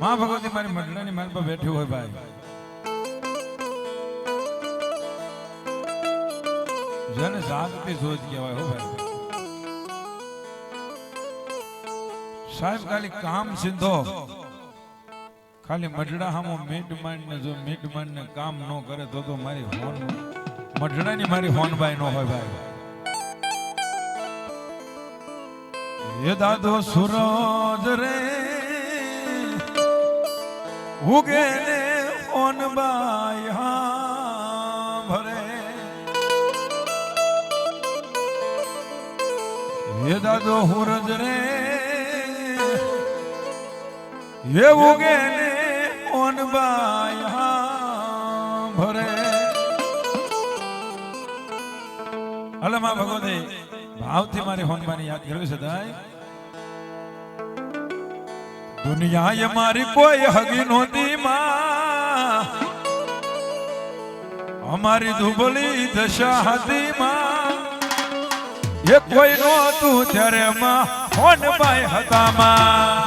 માં ભગવતી મારી મંડળાની મારી પર બેઠી હોય ભાઈ, જેને જાગતી સોચ કહેવાય હો ભાઈ. સાહેબ ખાલી કામ સીધો, ખાલી મઢડા હામો મીટ માંડ ને જો મીટ માંડ ને કામ ન કરે તો મારી હોન મઢડાની મારી હોનબાઈ નો હોય ભાઈ. એ દાદો સૂરજ રે ઉગે ને હોનબાઈ હા ભરે, એ દાદો સૂરજ રે એ ઉગે ને હોનબાઈ હા ભરે. હલે માં ભગવતી ભાવથી મારી હોનબાની યાદ કરવી છે દાય. દુનિયા મારી કોઈ હગી નહોતી માં, અમારી દુબળી દશા હતી માં, એ કોઈ નહોતું ત્યારે માં હોનબાઈ હતા માં.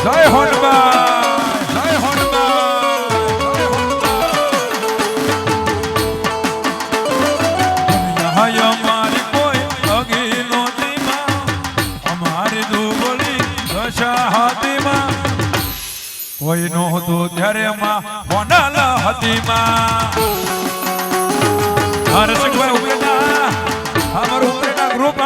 જય હોનબાઈ, જય હોનબાઈ, જય હોનબાઈ. અમારી કોઈ અગી નહોતી માં, અમારી દુબળી દશા હતી માં, કોઈ નહોતું ત્યારે માં હોનલ હતી માં. હર્ષભાઈ ઉપરેના અમારું ઉપરેના ગ્રુપ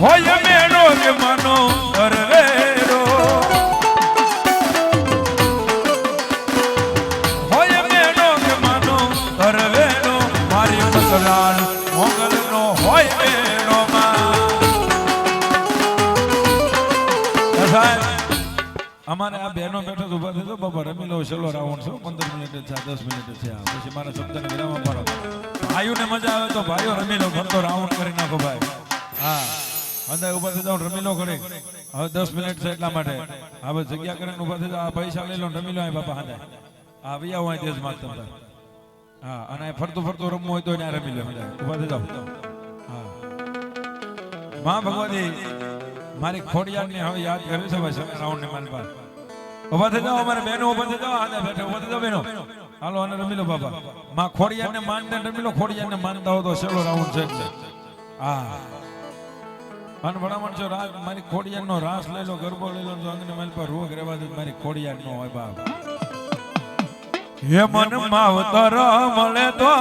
હોય મેરો કે મનો કરવેરો, હોય મેરો કે મનો કરવેરો, મારી મસલાલ મોગલ નો હોય મેરો માં. અમારે આ બહેનો બેઠો ઉભા થતો બાબા રમી લો છેલ્લો રાઉન્ડ છે, 15 મિનિટ છે 10 મિનિટ છે, પછી મારા શબ્દને વિરામ પાડો. ભાઈઓને મજા આવે તો ભાઈઓ રમી લો, ફરતો રાઉન્ડ કરી નાખો ભાઈ. હા અંદર ઉભા થઈ જાવ રમી લો ઘડી, હવે 10 મિનિટ છે એટલા માટે હવે જગ્યા કરીને ઉભા થઈ જાવ. આ પૈસા લઈ લો રમી લો બાપા હાથે. હા વિયા હોય તેજ માગતા હતા. હા અને ફરતું ફરતું રમવું હોય તો ત્યાં રમી લો, ઉભા થઈ જાવ. હા માં ભગવતી મારી ખોડિયારને હવે યાદ કરવી છે ભાઈ. રાઉન્ડ ને મારી પાસે ઉભા થઈ જાવ, અમારે બહેનો ઉભા થઈ જાવ, હાથે બેઠે ઉભા થઈ જાવ બહેનો. હાલો અને રમી લો બાપા. માં ખોડિયારને માનને રમી લો, ખોડિયારને માનતા હો તો છેલ્લો રાઉન્ડ છે. હા અને ભણામણ છો રાસ મારી ખોડિયાર નો રાસ લઈ લો, ગરબો લઈ લો, અંગને મારી પર રોગ રહેવા દે મારી ખોડિયાર નો હોય બાપ. હે મન માવતર મળે તો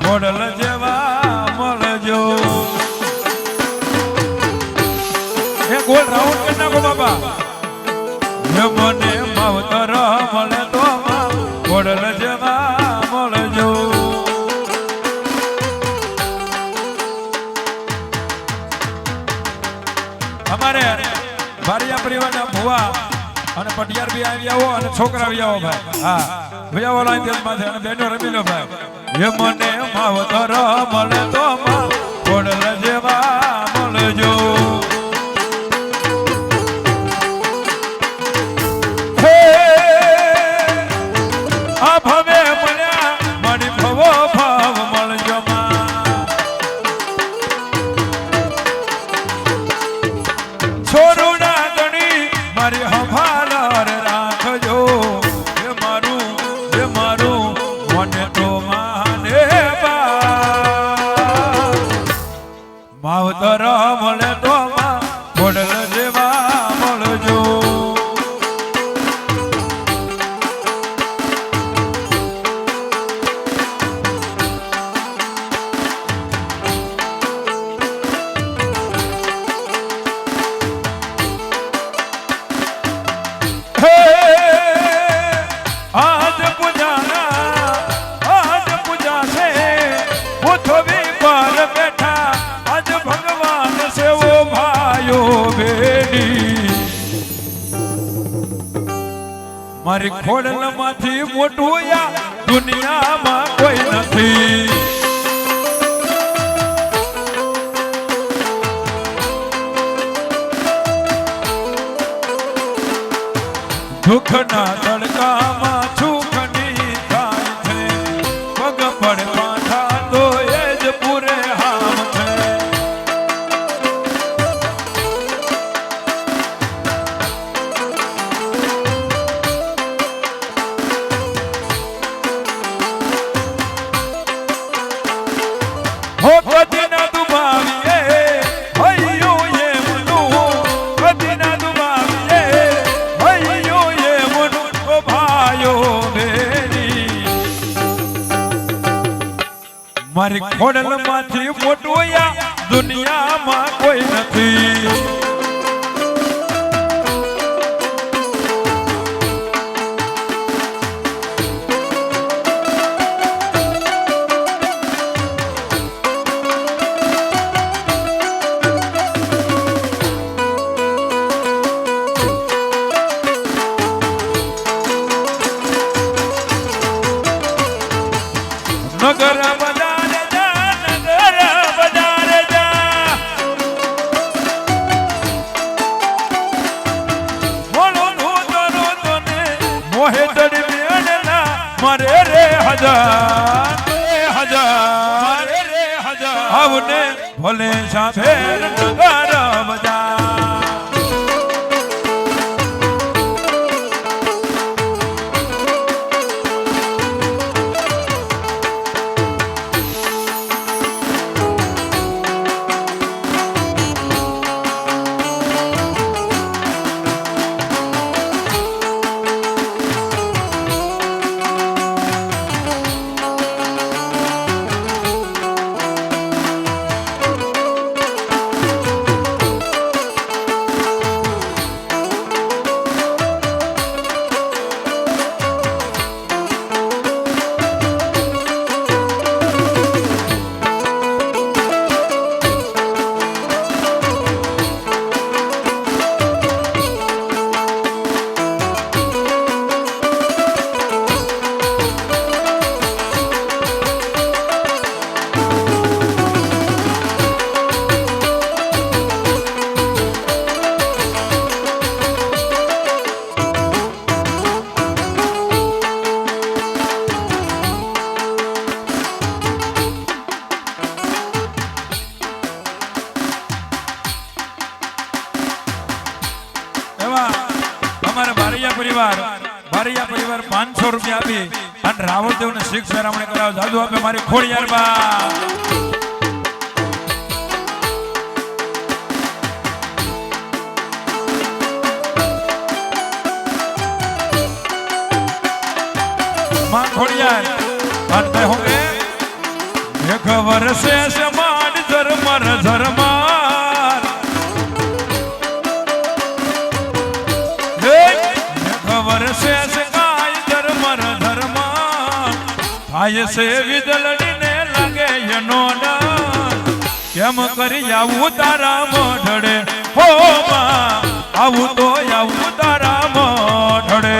ખોડલ જેવા મળજો. હે ગોળ રાઉન્ડ કરી નાખો બાપા. હે મને માવતર મળે તો ખોડલ જેવા મળજો. અમારે બારિયા પરિવારના ભુવા અને પટિયાર બી આવી આવો અને છોકરા આવી આવો ભાઈ. હા ભૈયા વાળા દેશમાં છે અને બહેનો રમી લો ભાઈ. હે મને માવતર મળે તો ખોડલ જેવા મળજો. હે આ ભવે મળ્યા મારી ભવો ભાવ મળજો માં. છોરુના ગણી મારી હંભાલ રાખજો. એ મારું મને તો માને માવતર મળે તો ખોડલ જેવા મળજો. મારી ખોડલમાંથી મોટું આ દુનિયામાં કોઈ નથી. દુઃખના તડકામાં છૂખની થાય છે, પગ પડ માથા તો એ જ પૂરે હામ છે. હો કદી ના દુભાવીએ હૈયું એમનું, કદી ના દુભાવીએ હૈયું એમનું ઓ ભાઈઓ બેની. મારી ખોડલમાંથી મોટું આ દુનિયામાં કોઈ નથી. નગર બજાર જા, નગર બજાર જા, બોલો રોતો ને મોહે ચડી મેળના મારે રે હજાર રે હજાર આવને ભલે સાથે નગર બજાર. બારૈયા પરિવાર 500 રૂપિયા આપી અને રાવળદેવ ને શીખ સરામણી કરાવ જાદુ આપે મારી ખોડિયાર બા. માં ખોડિયાર અને હું કે એક વર્ષે સમાન ધર્મર ધર્માર, વર્ષે સગાઈ ધર્મર ધર્માર થાય છે વિદલડીને લાગે એનો ડર. કેમ કરી આવું તારા મોઢડે હો માં, આવું તો આવું તારા મોઢડે.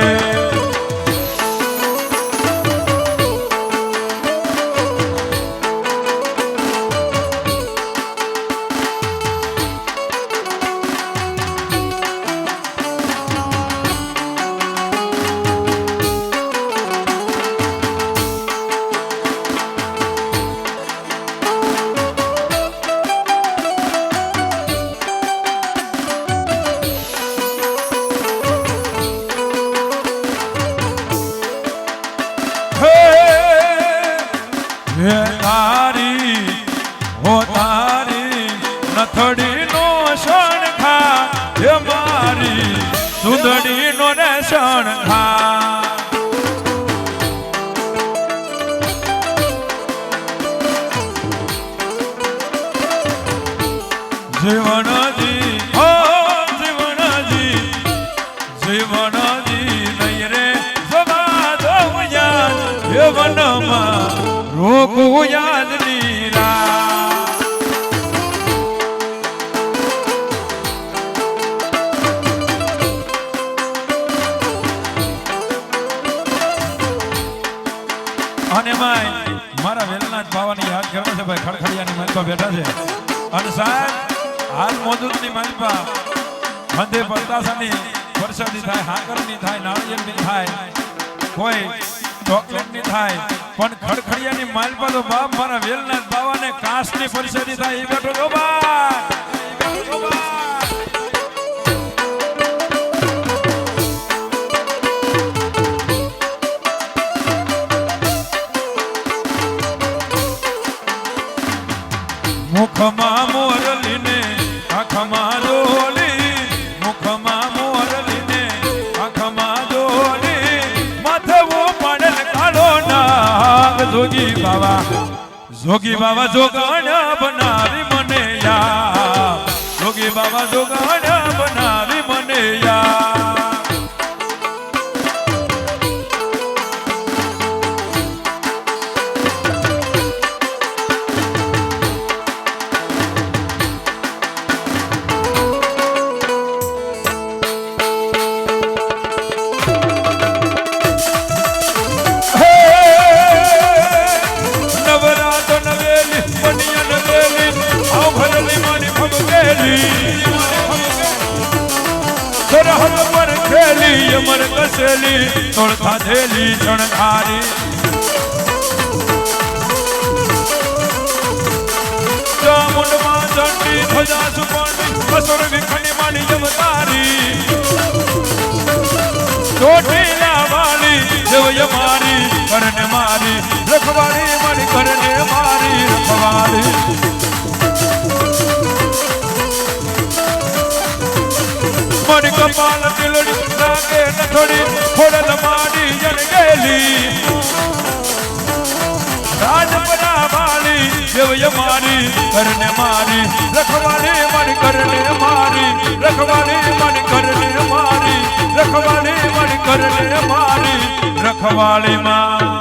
તારી હો તારી નથડી નો શણખા, હે મારી સુંદડી નો ને શણખા. જીવનજી હો જીવનજી, જીવનજી નહીં રે સદા દઉં યાદ હે વનમાં રોકું યાદ નીરા. માલપા બેઠા છે અને સાહેબ હાલ મોજૂદની માલપા મંદિર પરતાસાની વરસાદી થાય, હાકરની થાય, નાળિયેરની થાય, કોઈ ચોકલેટની થાય, પણ ખડખડિયાની માલપા તો બાપ મારા વેલનાથ બાવાને કાસની પરસાદી થાય એ બેઠો તો બા મુખમાં મોરલીને આંખમાં ડોલી, મુખમાં મોરલીને આંખમાં ડોલી, માથે પડેલ કાળો નાગ જોગી બાવા જોગાણા બનાવી મને યા, જોગી બાવા જોગાણા બનાવી મને યા. અમર કસેલી તોળ ખાધેલી ચણકારી, ચામુંડમાં ચંડી ધજા સુપાણી અસુર વિખંડી માની જમતારી, ચોટીલા વાળી દેવય મારી કરને મારી રખવાળી મારી કરને મારી રખવાળી. મારી કપાલ તિલડી લાગે નથોડી ખોડલ માડી જન ગેલી, રાજપરા વાળી દેવય મારી કરને મારી રખવાળી મારી કરને મારી રખવાળી મારી કરને મારી રખવાળી મારી કરને મારી રખવાળી માં